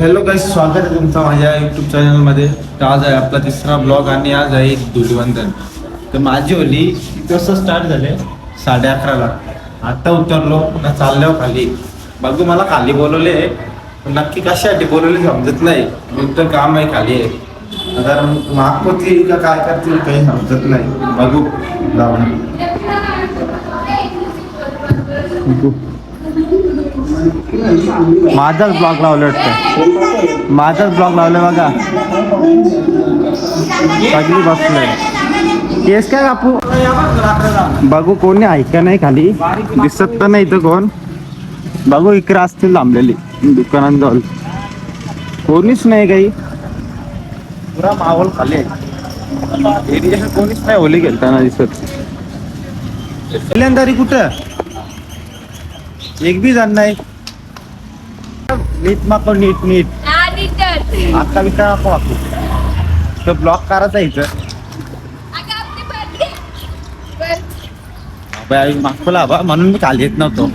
Hello गाईस, स्वागत आहे तुमचं माझ्या यूट्यूब चॅनलमध्ये. तर आज आहे आपला तिसरा ब्लॉग आणि आज आहे धुलिवंदन. तर माझी होली किती वाजता स्टार्ट झाले? 11:30ला. आता उतरलो पुन्हा चाललो खाली. बघू मला खाली बोलवले, पण नक्की कशासाठी बोलवले समजत नाही. नंतर काम आहे खाली आहे, आता मागपोती का काय करतील काही समजत नाही. बघू जाऊन माझाच ब्लॉग लावलं वाटतं. माझाच ब्लॉग लावलं बघा. सगळी बसलोय. केस काय कापू बघू, कोणी ऐका नाही खाली. दिसत तर नाही इथं कोण. बघू इकडे असतील थांबलेली दुकानात जाऊन. कोणीच नाही काही. पुरा माहोल खाली आहे. एरिया कोणीच नाही होली खेळताना दिसत. पहिल्यांदा कुठं एक बी जण नाही. नीट माको नीट नीट आता विचार नको वाकू. तर ब्लॉक करायचा इथं मागला बा, म्हणून मी खाली येत नव्हतो.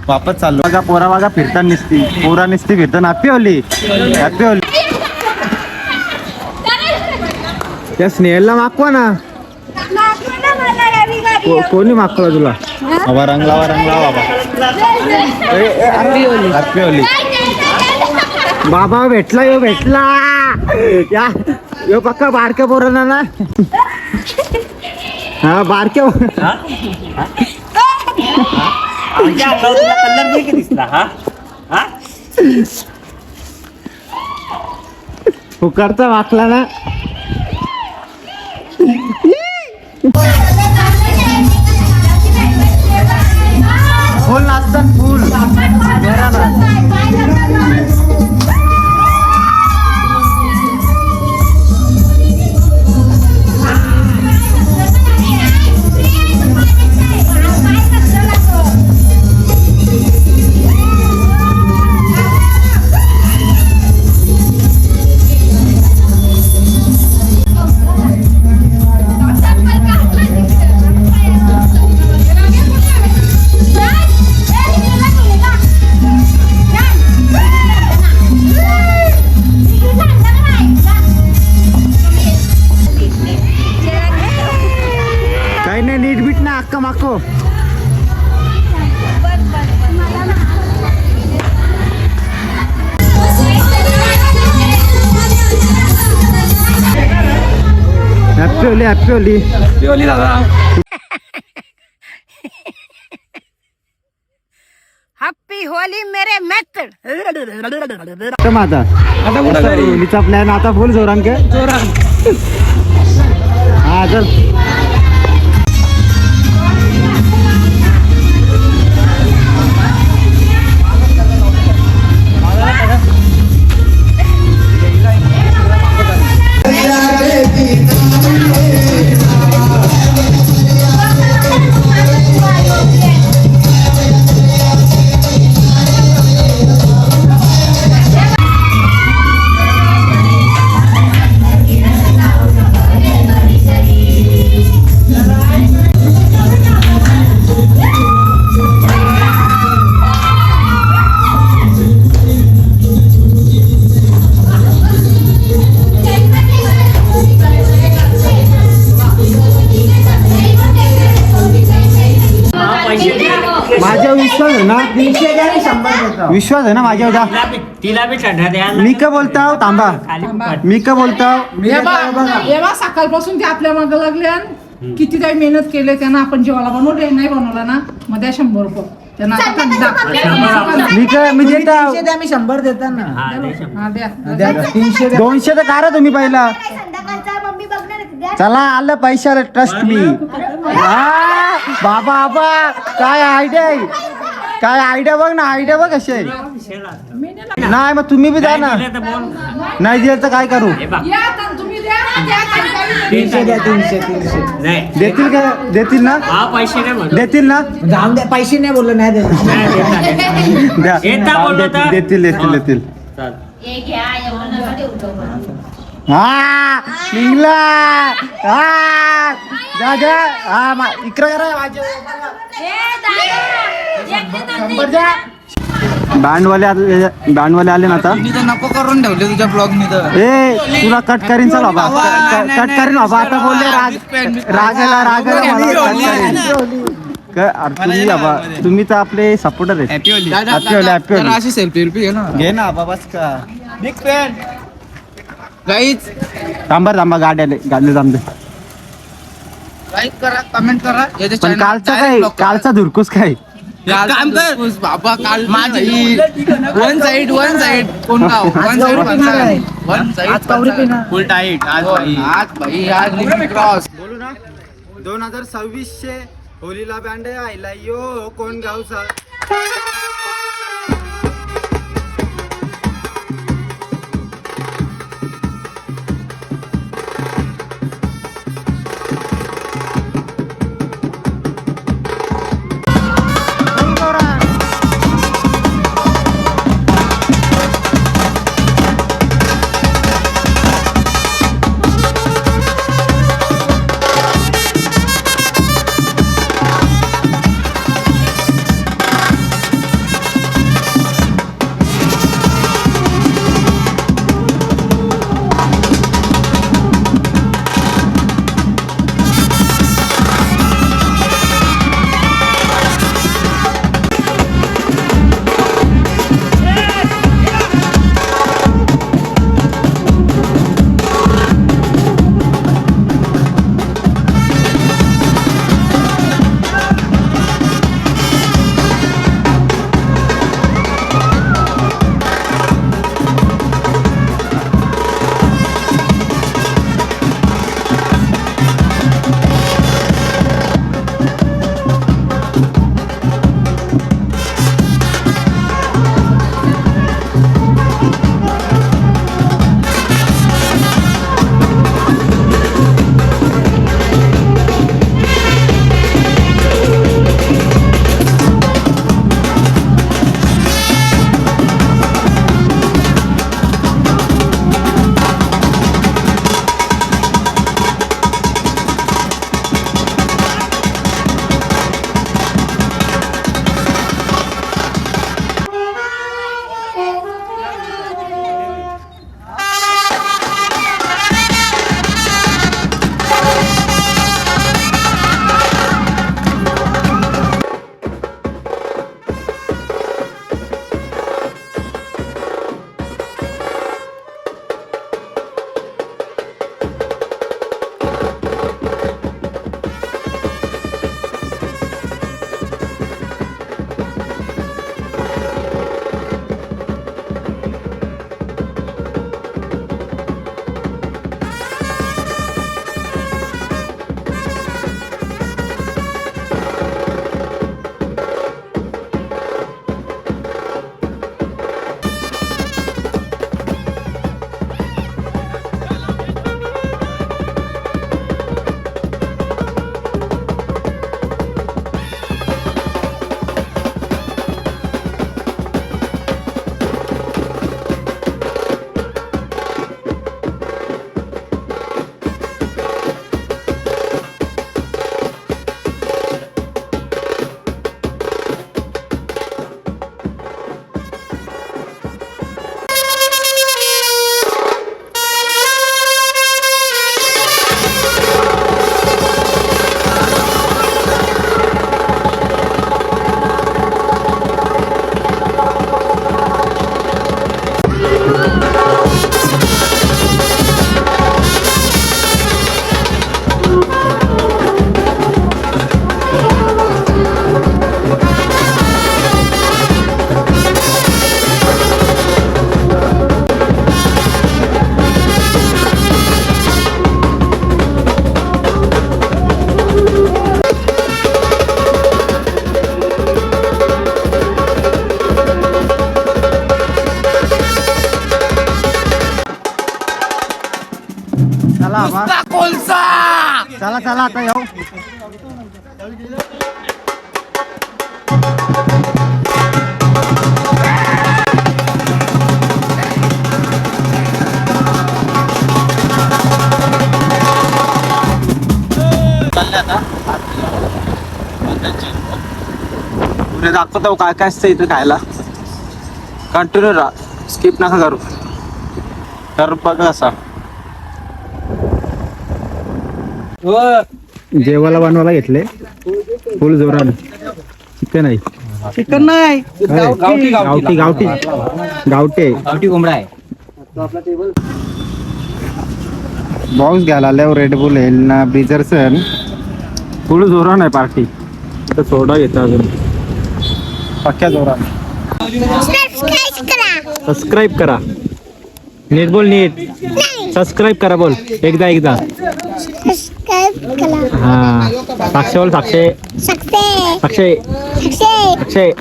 वापस चाललो. बघा पोरा बघा फिरताना निसती. पोरा निसती फिरताना. Happy Holi, happy Holy. त्या स्नेहलला मागवा ना. कोणी मागवा तुला? बाबा रंग लावा, रंग लावा बाबा. Happy Holy. बाबा भेटला, यो भेटला. या यो पक्का बारक्या पोरांना ना. हा बारक्या फुकारचा वाकला ना. फुल नाचतात फुल. नीट बीट ना अक्का माको. Happy Holi, happy Holi, happy Holi दादा. हॅपी होली मेरे मित्र. माझा होलीचा प्लॅन आता फुल जोरांक. हा चल. माझ्या विश्वास आहे ना. विश्वास आहे ना माझ्या. तिला बी चढा द्या. मी का बोलताव थांबा. मी का बोलताव. सकाळपासून ते आपल्या मागे लागले. किती काही मेहनत केले त्यांना. आपण जेवायला बनवले नाही बनवला ना. मग द्या 100 रुपये त्यांना. मी देता. मी 100 देता ना. 200 तर करा तुम्ही पहिला. चला आलं पैशाला. Trust me. बाबा बाबा काय आयडिया आहे. काय आयडिया बघ ना. आयडिया बघ कशी आहे. नाही मग तुम्ही बी द्या ना. नाही दिलं तर काय करू. 300 द्या. 300 देतील का? देतील ना. पैसे नाही देतील ना. जाऊन द्या. पैसे नाही बोललो नाही देत. द्या. देतील देतील देतील. हा निघला. हा दादा. हा इकडं करा. 100 द्या. बँडवाले आले ना आता. नको करून ठेवले तुझ्या ब्लॉग मध्ये. ए तुला कट करीन चल बाबा. कट करीन बाबा. आता बोलले रागाला मला कट करीन. तुम्ही बाबा तुम्ही तर आपले सपोर्टर आहेत. Happy Holy. अशी सेल्फी घे ना. घे ना बाबा का. Big fan. गाईज थांबा गाडी थांबते. लाईक करा, कमेंट करा. पण कालचा काय कालचा धुरकूस काय. काम कर बाबा. काल माझी वन साइड कोण गाव वन साइड फुल टाईट आज भाई. आज क्रॉस. बोलू ना 2026 होलीला बँड आयला यो कोण गावचा. चला चला आता येऊ. पुढे दाखवतो काय काय असतं इथं खायला. कंटिन्यू राहा, स्किप नका करू. तर बघा असा जेवायला बनवायला घेतले फुल जोरान. चिकन आहे, चिकन नाही, गावठी गावठी गावठी गावठी कोंबडा आहे. बॉक्स घ्यायला आल्यावर रेड बुल येईल ना ब्रिजरसन फुल जोरान आहे पार्टी. तर सोडा घेता अजून पक्क्या जोरान. सबस्क्राईब करा, नीट बोल, नीट सबस्क्राईब करा बोल, एकदा एकदा. हा साक्षी बोल, साक्षी साक्षी साक्षी.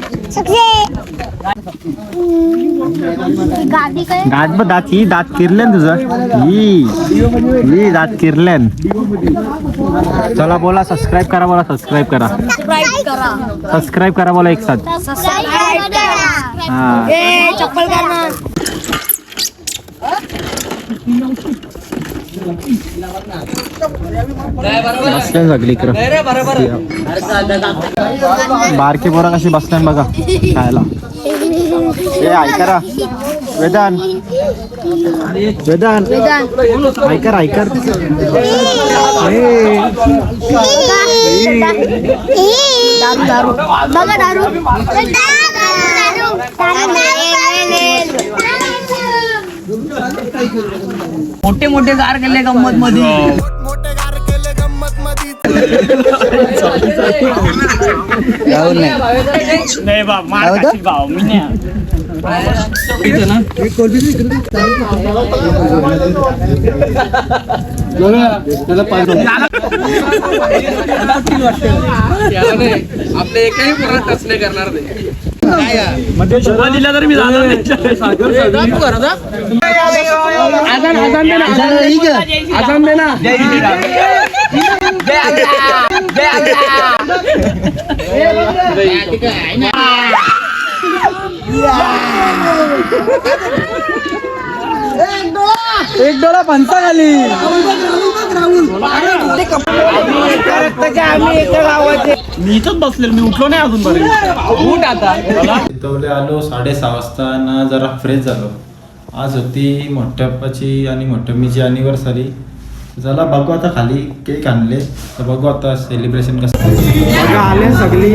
दात किरल्यान तुझं, ही दात किरल्यान. चला बोला, सबस्क्राईब करा बोला, सबस्क्राईब करा, सबस्क्राईब करा बोला एक साथ. हा चप्पल करना. बसल्यान सगळी इकडं. बारकी पोरं कशी बसल्यान बघा खायला. ए ऐकरा वेदान, वेदान ऐकर ऐकर. बघा दारू. मोठे मोठे गार केले गंमत मध्ये. आपले एकही पूर्ण टच नाही करणार ते. दिला तरी मी जाणार नाही. आजान दे ना. एक डोळा पंचा खाली. मी इथंच बसलेलो, मी उठलो नाही अजून बरं. उठ आता. इथवले आलो 6:30 वाजता ना, जरा फ्रेश झालो. आज होती मोठ्याप्पाची आणि मोठ्याम्मीची अॅनिव्हर्सरी. चला बघू आता, खाली केक आणले तर बघू आता सेलिब्रेशन कसं. बघा आले सगळी,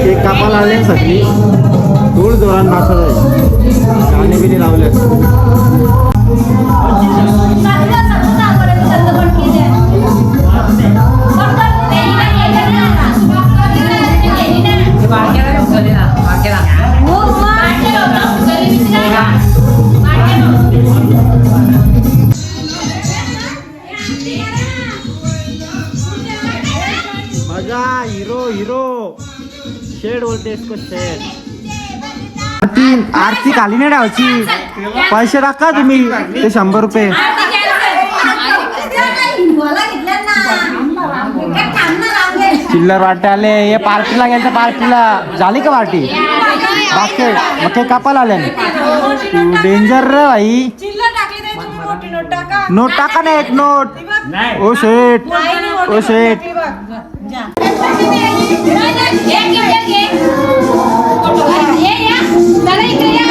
केक कापायला आले सगळी. धूळ जोरान नाचत आहे, गाणे बिने लावले. बघा हिरो हिरो शेड बोलते इसको शेड. आरती खाली नाही ठेवायची, पैसे टाका तुम्ही ते 100 रुपये. चिल्लर वाटे आले, ये पार्टीला गेलं, पार्टीला झाली का पार्टी. बास्केट मग ते कापायला आले. तू डेंजर रे भाई. नोट टाका ना, एक नोट. ओ शेट, ओ शेट. ये या, चला इकडे या.